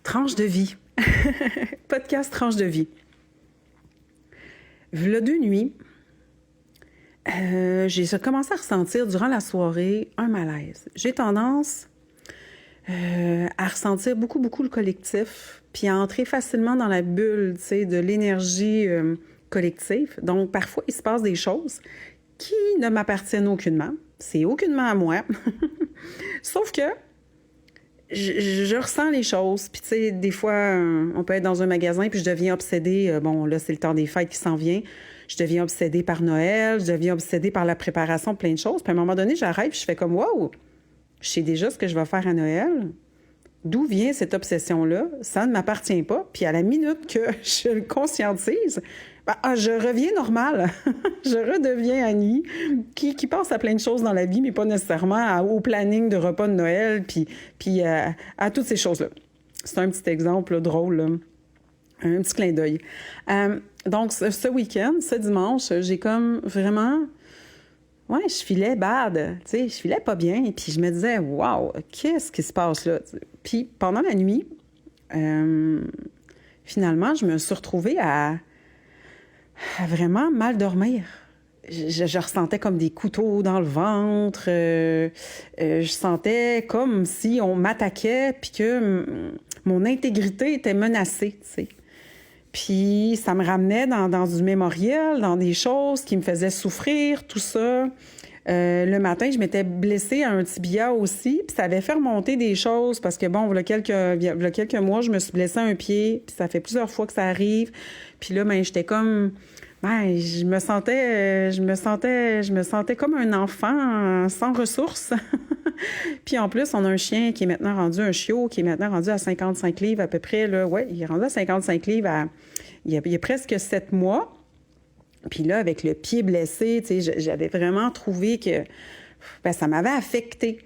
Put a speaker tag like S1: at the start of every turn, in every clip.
S1: Tranche de vie. Podcast Tranche de vie. V'là 2 nuits, j'ai commencé à ressentir durant la soirée un malaise. J'ai tendance à ressentir beaucoup le collectif, puis à entrer facilement dans la bulle, tu sais, de l'énergie collective. Donc, parfois, il se passe des choses qui ne m'appartiennent aucunement. C'est aucunement à moi. Sauf que je ressens les choses. Puis, tu sais, des fois, on peut être dans un magasin, puis je deviens obsédée. Bon, là, c'est le temps des fêtes qui s'en vient. Je deviens obsédée par Noël. Je deviens obsédée par la préparation de plein de choses. Puis, à un moment donné, j'arrête, puis je fais comme « Wow! Je sais déjà ce que je vais faire à Noël. D'où vient cette obsession-là? Ça ne m'appartient pas. » Puis, à la minute que je le conscientise, je reviens normale. Je redeviens Annie, qui pense à plein de choses dans la vie, mais pas nécessairement au planning de repas de Noël, puis à toutes ces choses-là. C'est un petit exemple là, drôle, là. Un petit clin d'œil. Donc, ce week-end, ce dimanche, j'ai comme vraiment... Ouais, je filais bad, tu sais, je filais pas bien, et puis je me disais, wow, qu'est-ce qui se passe là? Puis pendant la nuit, finalement, je me suis retrouvée à vraiment mal dormir. Je ressentais comme des couteaux dans le ventre. Je sentais comme si on m'attaquait puis que mon intégrité était menacée, tu sais. Puis ça me ramenait dans du mémoriel, dans des choses qui me faisaient souffrir, tout ça. Le matin, je m'étais blessée à un tibia aussi, puis ça avait fait remonter des choses parce que, bon, il y a quelques mois, je me suis blessée à un pied, puis ça fait plusieurs fois que ça arrive. Puis là, j'étais comme... je me sentais comme un enfant sans ressources. Puis en plus, on a un chien qui est maintenant rendu un chiot, qui est maintenant rendu à 55 livres à peu près. Là. Ouais, il est rendu à 55 livres il y a presque 7 mois. Puis là, avec le pied blessé, tu sais, j'avais vraiment trouvé que ça m'avait affectée.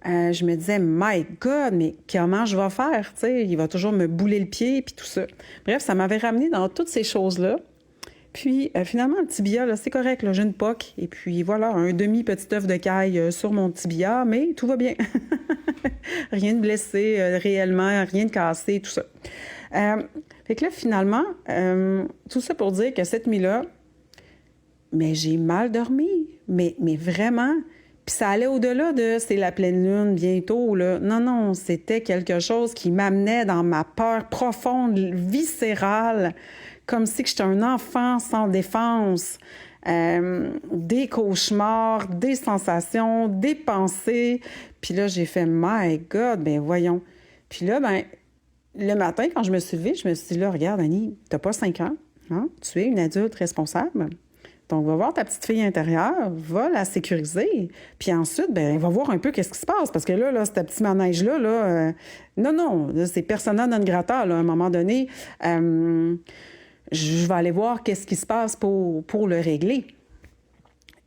S1: Je me disais, my God, mais comment je vais faire? Tu sais, il va toujours me bouler le pied, puis tout ça. Bref, ça m'avait ramené dans toutes ces choses-là. Puis, finalement, le tibia, là, c'est correct, là, j'ai une poque. Et puis, voilà, un demi-petit œuf de caille sur mon tibia, mais tout va bien. Rien de blessé réellement, rien de cassé, tout ça. Fait que là, finalement, tout ça pour dire que cette nuit-là, mais j'ai mal dormi. Mais vraiment. Puis ça allait au-delà de « c'est la pleine lune bientôt », là. Non, c'était quelque chose qui m'amenait dans ma peur profonde, viscérale, comme si j'étais un enfant sans défense. Des cauchemars, des sensations, des pensées. Puis là, j'ai fait « My God, ben voyons ». Puis là, le matin, quand je me suis levée, je me suis dit « Là, regarde, Annie, t'as pas 5 ans, hein? Tu es une adulte responsable. Donc, va voir ta petite fille intérieure, va la sécuriser, puis ensuite, va voir un peu qu'est-ce qui se passe, parce que là ce petit manège-là, non, c'est persona non grata, là, à un moment donné, je vais aller voir qu'est-ce qui se passe pour le régler. »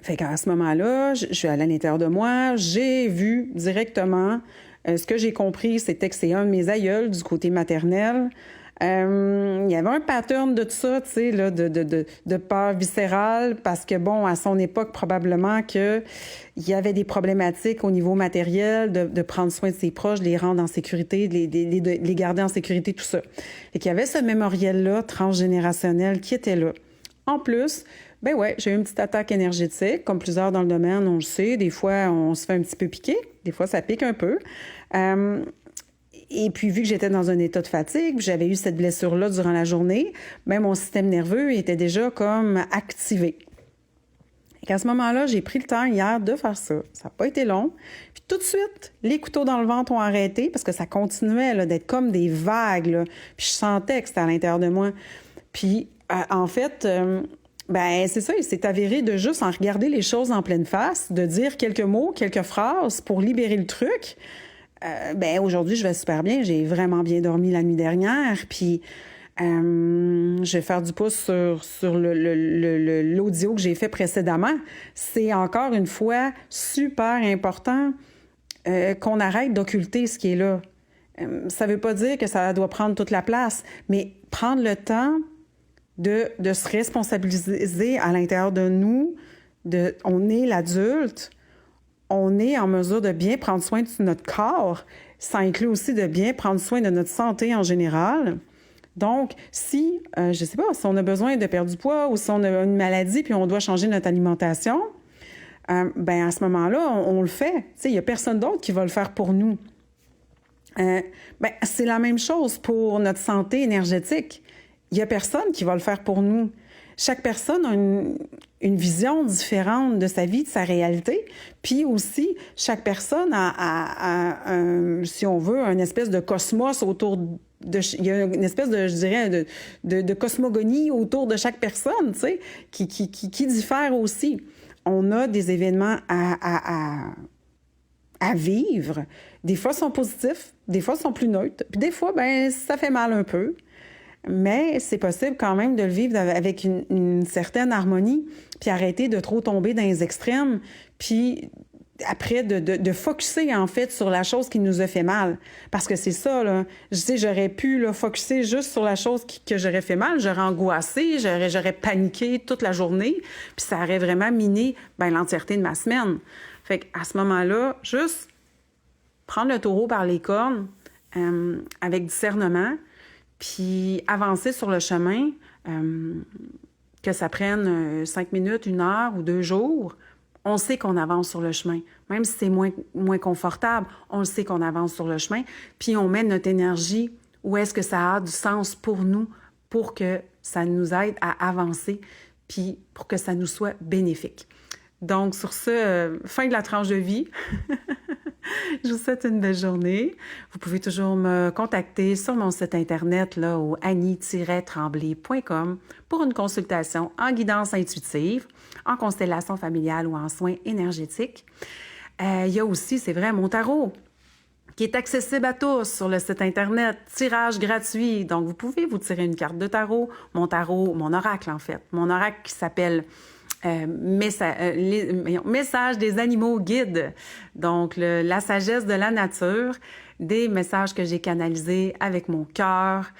S1: Fait qu'à ce moment-là, je suis allée à l'intérieur de moi, j'ai vu directement, ce que j'ai compris, c'était que c'est un de mes aïeuls du côté maternel. Il y avait un pattern de tout ça, tu sais, là, de peur viscérale, parce que, bon, à son époque, probablement qu'il y avait des problématiques au niveau matériel, de prendre soin de ses proches, de les rendre en sécurité, de les garder en sécurité, tout ça. Et qu'il y avait ce mémoriel-là, transgénérationnel, qui était là. En plus, j'ai eu une petite attaque énergétique, comme plusieurs dans le domaine, on le sait. Des fois, on se fait un petit peu piquer. Des fois, ça pique un peu. Et puis, vu que j'étais dans un état de fatigue, j'avais eu cette blessure-là durant la journée, mon système nerveux était déjà comme activé. Et qu'à ce moment-là, j'ai pris le temps hier de faire ça. Ça n'a pas été long. Puis tout de suite, les couteaux dans le ventre ont arrêté parce que ça continuait là, d'être comme des vagues. Là. Puis je sentais que c'était à l'intérieur de moi. Puis, en fait... c'est ça, il s'est avéré de juste en regarder les choses en pleine face, de dire quelques mots, quelques phrases pour libérer le truc. Aujourd'hui, je vais super bien. J'ai vraiment bien dormi la nuit dernière. Puis, je vais faire du pouce sur l'audio que j'ai fait précédemment. C'est encore une fois super important qu'on arrête d'occulter ce qui est là. Ça ne veut pas dire que ça doit prendre toute la place, mais prendre le temps de se responsabiliser à l'intérieur de nous. On est l'adulte. on est en mesure de bien prendre soin de notre corps. Ça inclut aussi de bien prendre soin de notre santé en général. Donc, si, je ne sais pas, si on a besoin de perdre du poids ou si on a une maladie puis on doit changer notre alimentation, ben à ce moment-là, on le fait. Il n'y a personne d'autre qui va le faire pour nous. Ben, c'est la même chose pour notre santé énergétique. Il n'y a personne qui va le faire pour nous. Chaque personne a une vision différente de sa vie, de sa réalité. Puis aussi, chaque personne a si on veut, une espèce de cosmos autour il y a une espèce de, je dirais, de cosmogonie autour de chaque personne, tu sais, qui diffère aussi. On a des événements à vivre. Des fois, ils sont positifs, des fois, ils sont plus neutres. Puis des fois, ben ça fait mal un peu. Mais c'est possible quand même de le vivre avec une certaine harmonie, puis arrêter de trop tomber dans les extrêmes, puis après de focusser en fait sur la chose qui nous a fait mal. Parce que c'est ça, là. Je sais, j'aurais pu là, focusser juste sur la chose que j'aurais fait mal, j'aurais angoissé, j'aurais paniqué toute la journée, puis ça aurait vraiment miné l'entièreté de ma semaine. Fait qu'à ce moment-là, juste prendre le taureau par les cornes avec discernement, puis avancer sur le chemin, que ça prenne 5 minutes, 1 heure ou 2 jours, on sait qu'on avance sur le chemin. Même si c'est moins confortable, on le sait qu'on avance sur le chemin, puis on met notre énergie où est-ce que ça a du sens pour nous, pour que ça nous aide à avancer, puis pour que ça nous soit bénéfique. Donc, sur ce, fin de la tranche de vie. Je vous souhaite une belle journée. Vous pouvez toujours me contacter sur mon site internet là, au annie-tremblay.com pour une consultation en guidance intuitive, en constellation familiale ou en soins énergétiques. Il y a aussi, c'est vrai, mon tarot qui est accessible à tous sur le site internet, tirage gratuit. Donc, vous pouvez vous tirer une carte de tarot, mon oracle en fait, mon oracle qui s'appelle message des animaux guides, donc la sagesse de la nature, des messages que j'ai canalisés avec mon cœur,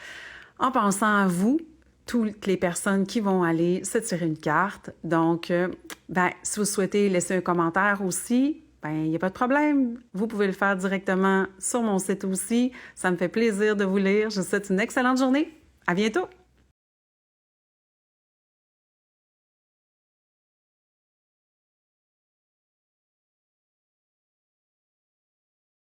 S1: en pensant à vous, toutes les personnes qui vont aller se tirer une carte. Donc, si vous souhaitez laisser un commentaire aussi, il n'y a pas de problème. Vous pouvez le faire directement sur mon site aussi. Ça me fait plaisir de vous lire. Je vous souhaite une excellente journée. À bientôt!